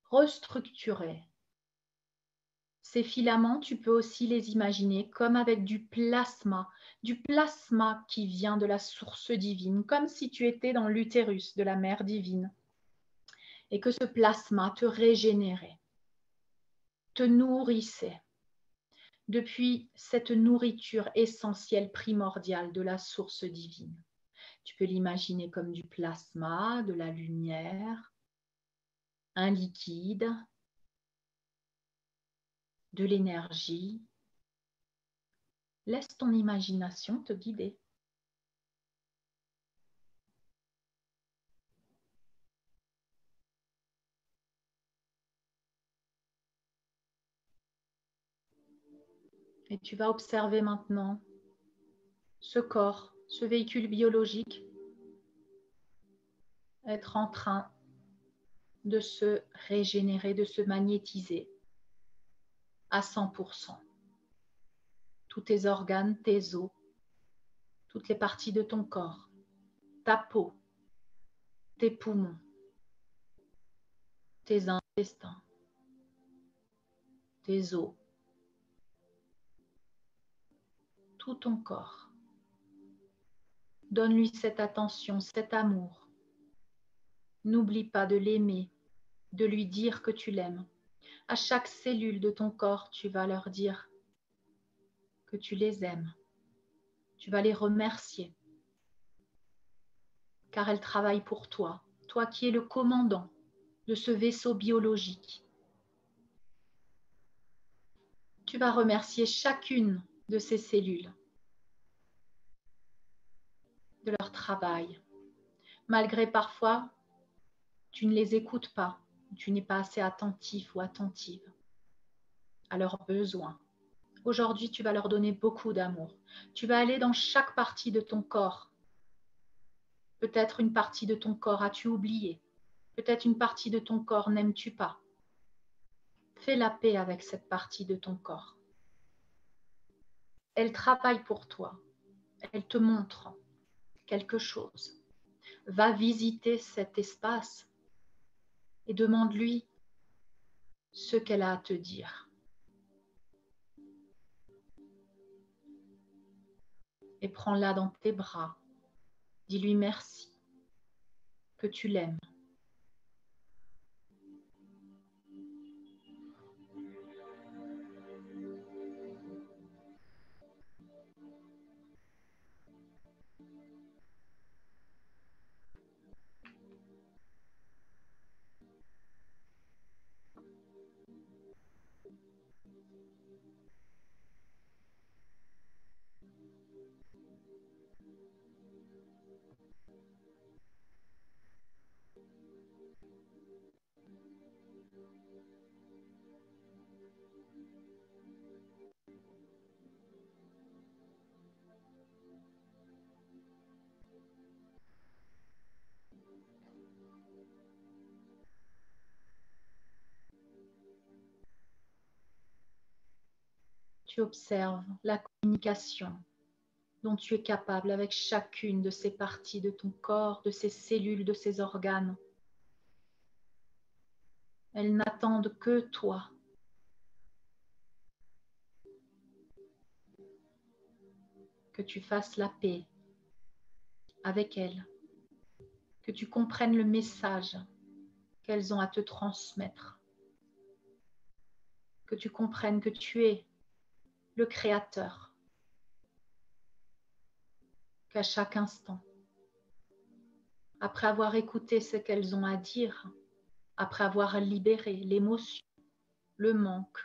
restructurer. Ces filaments, tu peux aussi les imaginer comme avec du plasma qui vient de la source divine, comme si tu étais dans l'utérus de la mère divine et que ce plasma te régénérait, te nourrissait depuis cette nourriture essentielle, primordiale de la source divine. Tu peux l'imaginer comme du plasma, de la lumière, un liquide, de l'énergie. Laisse ton imagination te guider. Et tu vas observer maintenant ce corps, ce véhicule biologique, être en train de se régénérer, de se magnétiser à 100%. Tous tes organes, tes os, toutes les parties de ton corps, ta peau, tes poumons, tes intestins, tes os, tout ton corps. Donne-lui cette attention, cet amour. N'oublie pas de l'aimer, de lui dire que tu l'aimes. À chaque cellule de ton corps, tu vas leur dire que tu les aimes. Tu vas les remercier, car elles travaillent pour toi, toi qui es le commandant de ce vaisseau biologique. Tu vas remercier chacune de ces cellules de leur travail, malgré parfois tu ne les écoutes pas, tu n'es pas assez attentif ou attentive à leurs besoins. Aujourd'hui, tu vas leur donner beaucoup d'amour. Tu vas aller dans chaque partie de ton corps. Peut-être une partie de ton corps as-tu oublié. Peut-être une partie de ton corps n'aimes-tu pas. Fais la paix avec cette partie de ton corps. Elle travaille pour toi. Elle te montre quelque chose. Va visiter cet espace et demande-lui ce qu'elle a à te dire. Et prends-la dans tes bras. Dis-lui merci, que tu l'aimes. Tu observes la communication dont tu es capable avec chacune de ces parties de ton corps, de ces cellules, de ces organes. Elles n'attendent que toi. Que tu fasses la paix avec elles. Que tu comprennes le message qu'elles ont à te transmettre. Que tu comprennes que tu es le Créateur. Qu'à chaque instant, après avoir écouté ce qu'elles ont à dire, après avoir libéré l'émotion, le manque,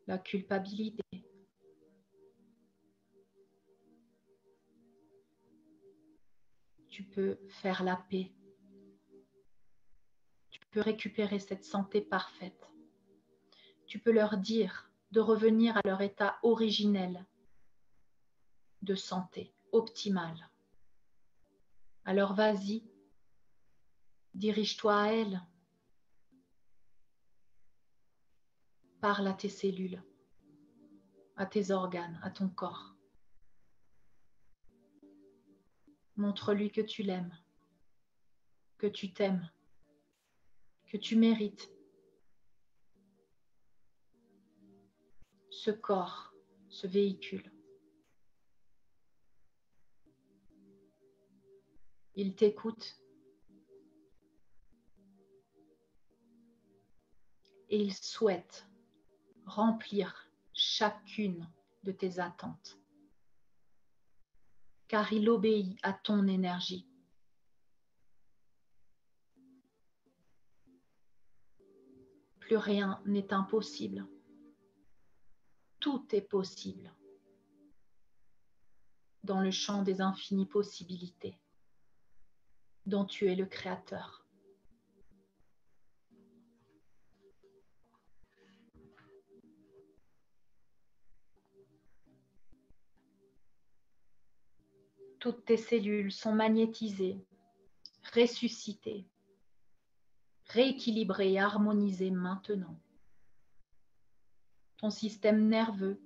la culpabilité. Tu peux faire la paix. Tu peux récupérer cette santé parfaite. Tu peux leur dire de revenir à leur état originel de santé optimale. Alors vas-y, dirige-toi à elles. Parle à tes cellules, à tes organes, à ton corps. Montre-lui que tu l'aimes, que tu t'aimes, que tu mérites ce corps, ce véhicule. Il t'écoute et il souhaite remplir chacune de tes attentes, car il obéit à ton énergie. Plus rien n'est impossible. Tout est possible dans le champ des infinies possibilités dont tu es le créateur. Toutes tes cellules sont magnétisées, ressuscitées, rééquilibrées et harmonisées maintenant. Ton système nerveux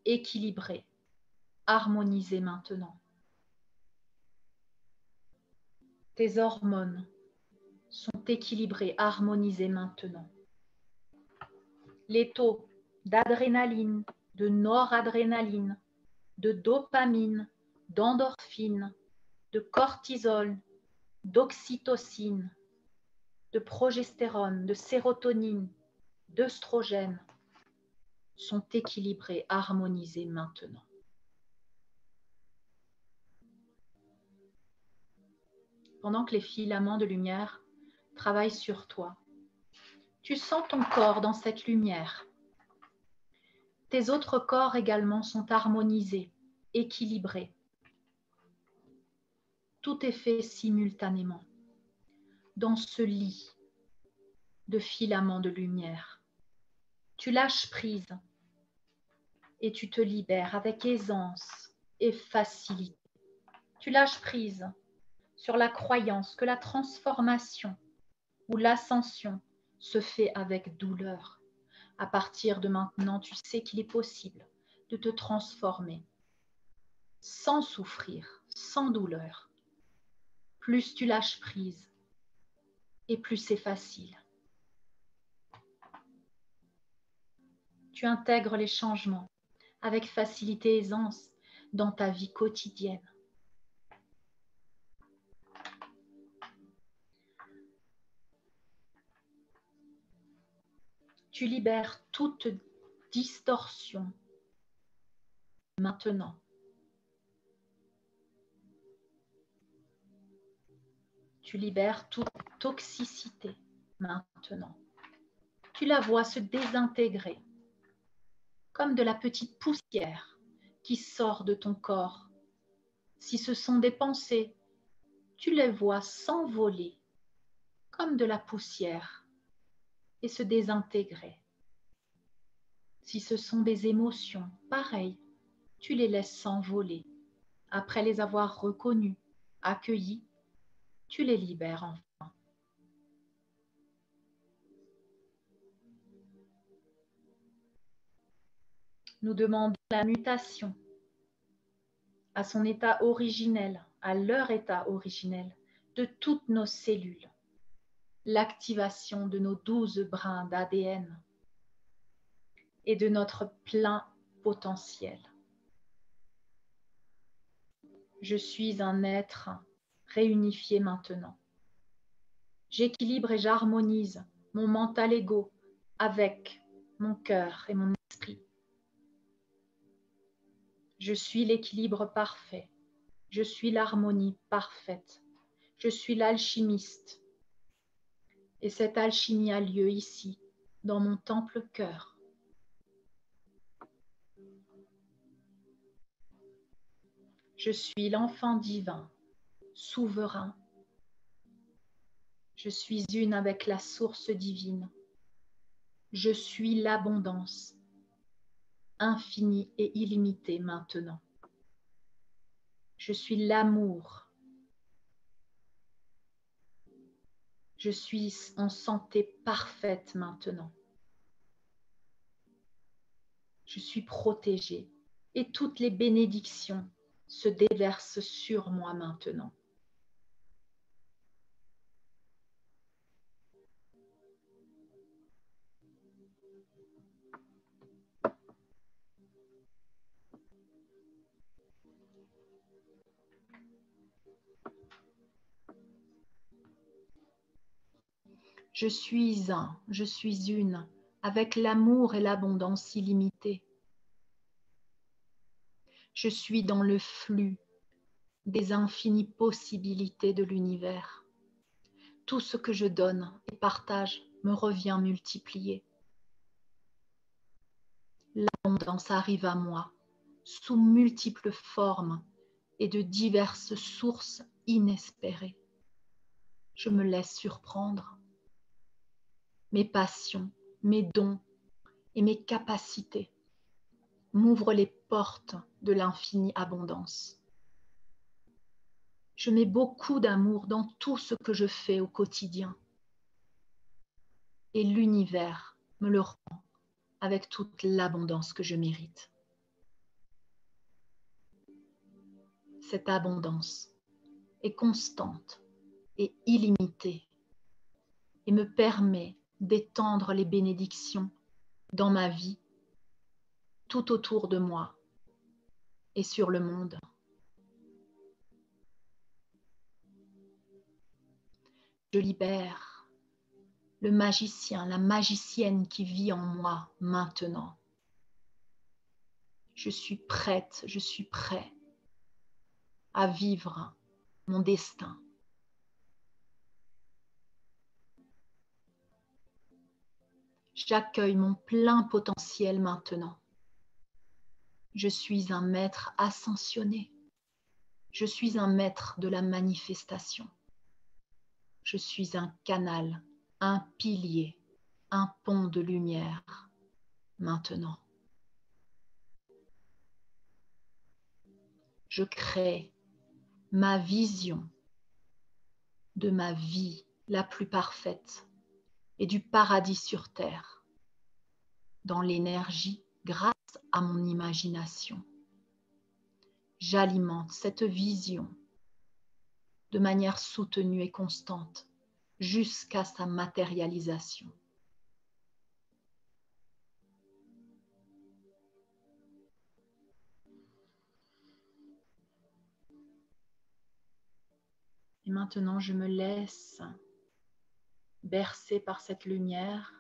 équilibré, harmonisé maintenant. Tes hormones sont équilibrées, harmonisées maintenant. Les taux d'adrénaline, de noradrénaline, de dopamine, d'endorphine, de cortisol, d'oxytocine, de progestérone, de sérotonine, d'œstrogène sont équilibrés, harmonisés maintenant. Pendant que les filaments de lumière travaillent sur toi, tu sens ton corps dans cette lumière. Tes autres corps également sont harmonisés, équilibrés. Tout est fait simultanément dans ce lit de filaments de lumière. Tu lâches prise et tu te libères avec aisance et facilité. Tu lâches prise sur la croyance que la transformation ou l'ascension se fait avec douleur. À partir de maintenant, tu sais qu'il est possible de te transformer sans souffrir, sans douleur. Plus tu lâches prise et plus c'est facile. Tu intègres les changements avec facilité et aisance dans ta vie quotidienne. Tu libères toute distorsion maintenant. Tu libères toute toxicité maintenant. Tu la vois se désintégrer comme de la petite poussière qui sort de ton corps. Si ce sont des pensées, tu les vois s'envoler comme de la poussière et se désintégrer. Si ce sont des émotions, pareil, tu les laisses s'envoler. Après les avoir reconnues, accueillies, tu les libères enfin. Nous demandons la mutation à son état originel, à leur état originel, de toutes nos cellules, l'activation de nos 12 brins d'ADN et de notre plein potentiel. Je suis un être réunifié maintenant. J'équilibre et j'harmonise mon mental ego avec mon cœur et mon esprit. Je suis l'équilibre parfait. Je suis l'harmonie parfaite. Je suis l'alchimiste. Et cette alchimie a lieu ici, dans mon temple cœur. Je suis l'enfant divin, souverain. Je suis une avec la source divine. Je suis l'abondance, infinie et illimitée maintenant. Je suis l'amour. Je suis en santé parfaite maintenant. Je suis protégée et toutes les bénédictions se déversent sur moi maintenant. Je suis un, je suis une, avec l'amour et l'abondance illimitée. Je suis dans le flux des infinies possibilités de l'univers. Tout ce que je donne et partage me revient multiplié. L'abondance arrive à moi sous multiples formes et de diverses sources inespérées. Je me laisse surprendre. Mes passions, mes dons et mes capacités m'ouvrent les portes de l'infinie abondance. Je mets beaucoup d'amour dans tout ce que je fais au quotidien. Et l'univers me le rend avec toute l'abondance que je mérite. Cette abondance est constante et illimitée et me permet d'étendre les bénédictions dans ma vie, tout autour de moi et sur le monde. Je libère le magicien, la magicienne qui vit en moi maintenant. Je suis prête, je suis prêt à vivre mon destin. J'accueille mon plein potentiel maintenant. Je suis un maître ascensionné. Je suis un maître de la manifestation. Je suis un canal, un pilier, un pont de lumière maintenant. Je crée ma vision de ma vie la plus parfaite et du paradis sur terre, dans l'énergie grâce à mon imagination. J'alimente cette vision de manière soutenue et constante jusqu'à sa matérialisation. Et maintenant, je me laisse bercer par cette lumière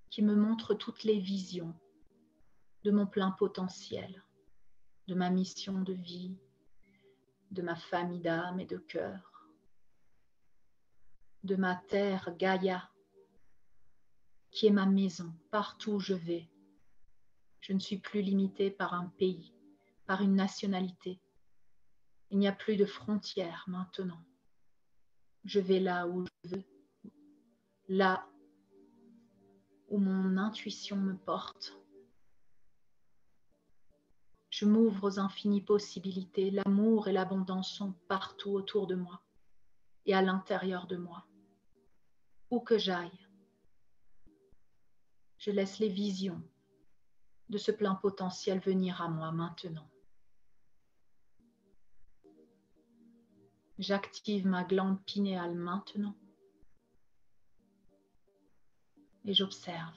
qui me montre toutes les visions de mon plein potentiel, de ma mission de vie, de ma famille d'âme et de cœur, de ma terre Gaïa, qui est ma maison partout où je vais. Je ne suis plus limitée par un pays, par une nationalité. Il n'y a plus de frontières maintenant. Je vais là où je veux, là où mon intuition me porte. Je m'ouvre aux infinies possibilités. L'amour et l'abondance sont partout autour de moi et à l'intérieur de moi. Où que j'aille, je laisse les visions de ce plein potentiel venir à moi maintenant. J'active ma glande pinéale maintenant et j'observe.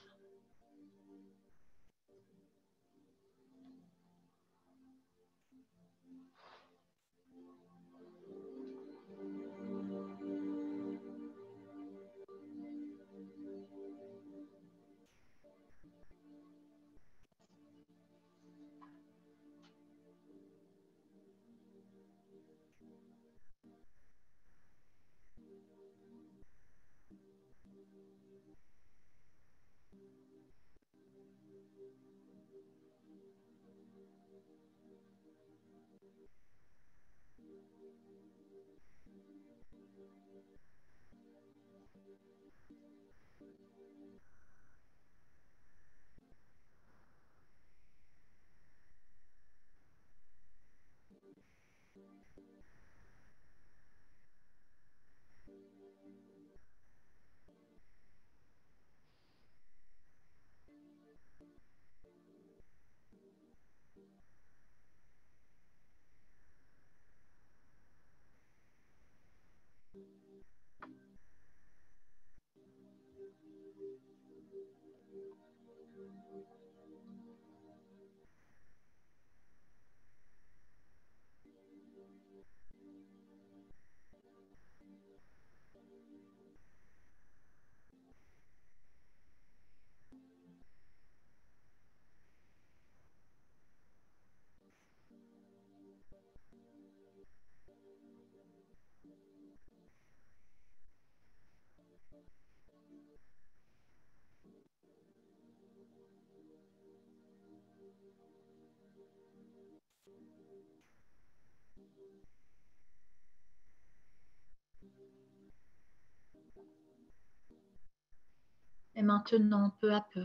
Et maintenant, peu à peu,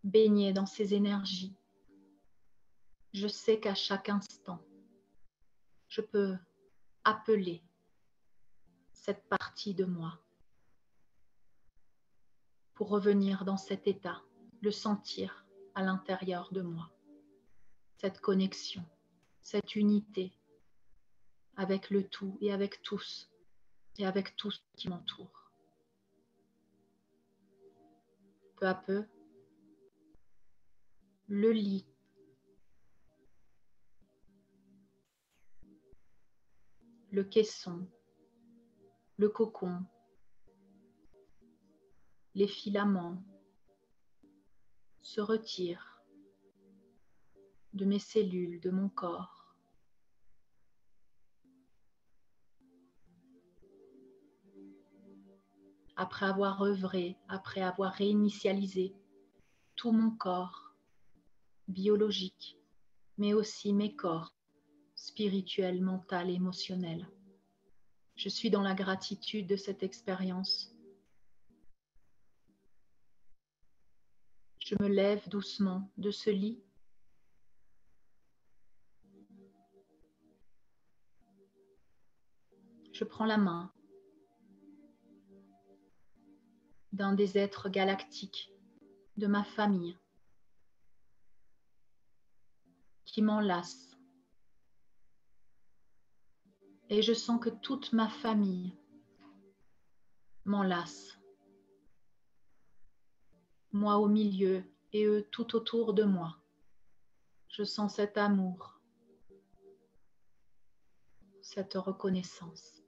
baigner dans ces énergies. Je sais qu'à chaque instant, je peux appeler cette partie de moi pour revenir dans cet état, le sentir à l'intérieur de moi, cette connexion, cette unité avec le tout et avec tous et avec tout ce qui m'entoure. Peu à peu, le lit, le caisson, le cocon, les filaments se retirent de mes cellules, de mon corps. Après avoir œuvré, après avoir réinitialisé tout mon corps biologique, mais aussi mes corps spirituel, mental, émotionnel. Je suis dans la gratitude de cette expérience. Je me lève doucement de ce lit. Je prends la main d'un des êtres galactiques de ma famille qui m'enlace. Et je sens que toute ma famille m'enlace. Moi au milieu et eux tout autour de moi. Je sens cet amour, cette reconnaissance.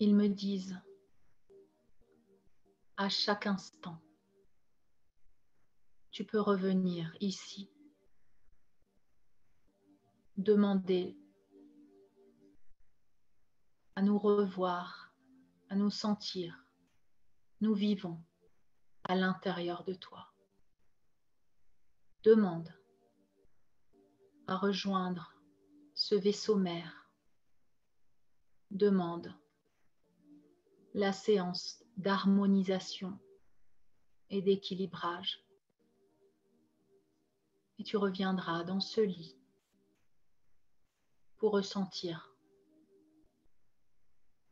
Ils me disent à chaque instant, tu peux revenir ici, demander à nous revoir, à nous sentir. Nous vivons à l'intérieur de toi. Demande à rejoindre ce vaisseau mère. Demande la séance d'harmonisation et d'équilibrage. Et tu reviendras dans ce lit pour ressentir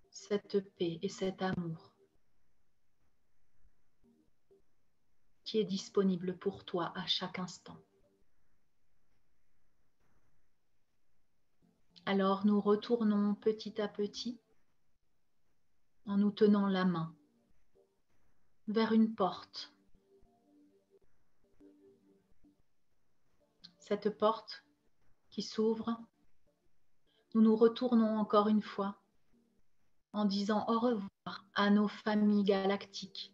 cette paix et cet amour qui est disponible pour toi à chaque instant. Alors nous retournons petit à petit en nous tenant la main vers une porte. Cette porte qui s'ouvre, nous nous retournons encore une fois en disant au revoir à nos familles galactiques,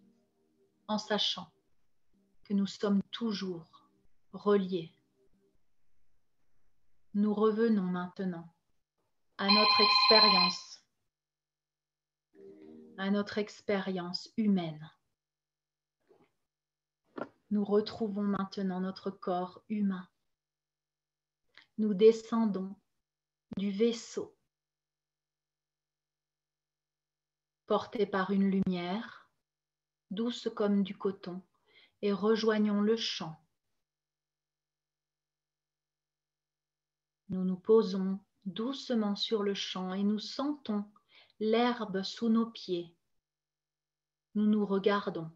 en sachant que nous sommes toujours reliés. Nous revenons maintenant à notre expérience à notre expérience humaine. Nous retrouvons maintenant notre corps humain. Nous descendons du vaisseau, porté par une lumière, douce comme du coton, et rejoignons le champ. Nous nous posons doucement sur le champ et nous sentons l'herbe sous nos pieds. Nous nous regardons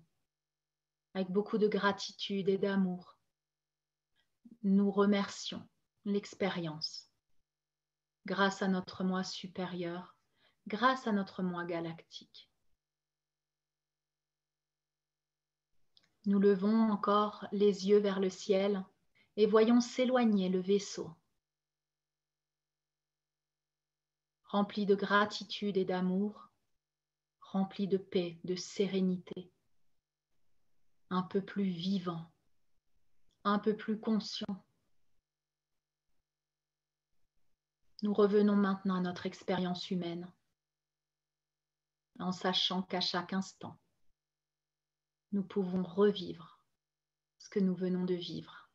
avec beaucoup de gratitude et d'amour. Nous remercions l'expérience. Grâce à notre moi supérieur, grâce à notre moi galactique. Nous levons encore les yeux vers le ciel et voyons s'éloigner le vaisseau. Rempli de gratitude et d'amour, rempli de paix, de sérénité, un peu plus vivant, un peu plus conscient. Nous revenons maintenant à notre expérience humaine, en sachant qu'à chaque instant, nous pouvons revivre ce que nous venons de vivre.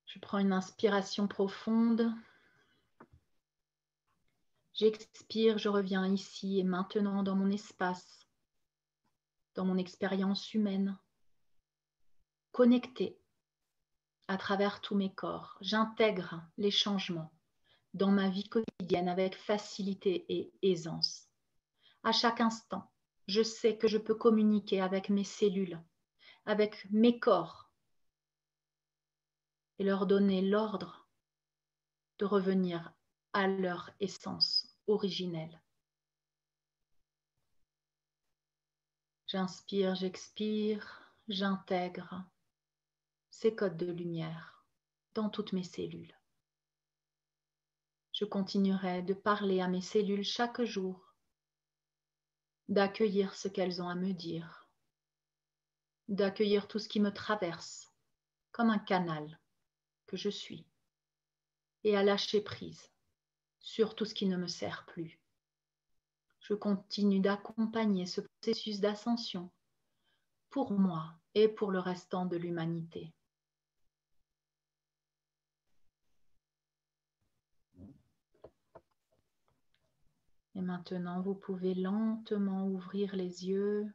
Je prends une inspiration profonde. J'expire, je reviens ici et maintenant dans mon espace, dans mon expérience humaine, connectée à travers tous mes corps. J'intègre les changements dans ma vie quotidienne avec facilité et aisance. À chaque instant, je sais que je peux communiquer avec mes cellules, avec mes corps et leur donner l'ordre de revenir à leur essence originelle. J'inspire, j'expire, j'intègre ces codes de lumière dans toutes mes cellules. Je continuerai de parler à mes cellules chaque jour, d'accueillir ce qu'elles ont à me dire, d'accueillir tout ce qui me traverse comme un canal que je suis et à lâcher prise sur tout ce qui ne me sert plus. Je continue d'accompagner ce processus d'ascension pour moi et pour le restant de l'humanité. Et maintenant, vous pouvez lentement ouvrir les yeux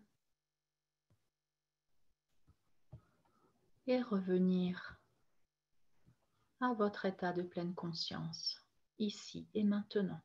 et revenir à votre état de pleine conscience, ici et maintenant.